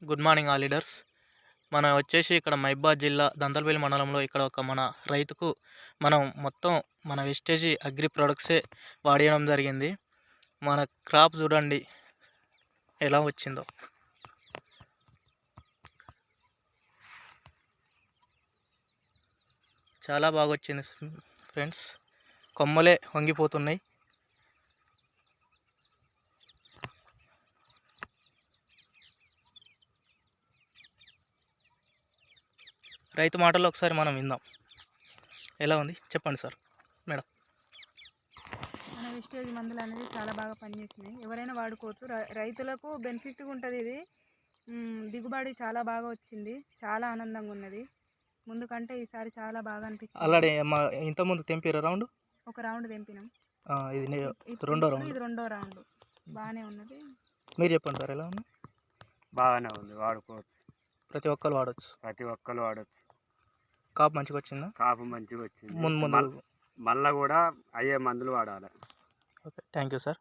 Good morning all leaders. మనం వచ్చేసి ఇక్కడ మహబూబాద్ జిల్లా దంతలపల్లి మండలంలో ఇక్కడ ఒక మన రైతుకు మనం మొత్తం మన వెస్టేజీ అగ్రి ప్రొడక్ట్సే వాడేయడం జరిగింది. మన క్రాప్ చూడండి ఎలా వచ్చిందో. చాలా బాగా వచ్చింది ఫ్రెండ్స్. కొమ్మలే వంగిపోతున్నాయి. రైతు మాటల్లో ఒకసారి మనం విందాం. ఎలా ఉంది చెప్పండి సార్. మేడం, మన వెస్టేజ్ మందులు అనేది చాలా బాగా పనిచేసినాయి. ఎవరైనా వాడుకోవచ్చు. రైతులకు బెనిఫిట్గా ఉంటుంది ఇది. దిగుబడి చాలా బాగా వచ్చింది. చాలా ఆనందంగా ఉన్నది. ముందు కంటే ఈసారి చాలా బాగా అనిపించింది. ఆల్రెడీ ఇంతకుముందు తెంపిరా రౌండ్? ఒక రౌండ్ తెంపినాం. ఇది రెండో రౌండ్. ఇది రెండో రౌండ్. బాగానే ఉన్నది. మీరు చెప్పండి సార్ ఎలా ఉంది? బాగానే ఉంది, వాడుకోవచ్చు. ప్రతి ఒక్కరు వాడచ్చు. ప్రతి ఒక్కరు వాడచ్చు. కాపు మంచిగా వచ్చిందా? కాపు మంచిగా వచ్చింది. ముందు మళ్ళా కూడా అయ్యే మందులు వాడాలి. Okay, thank you sir.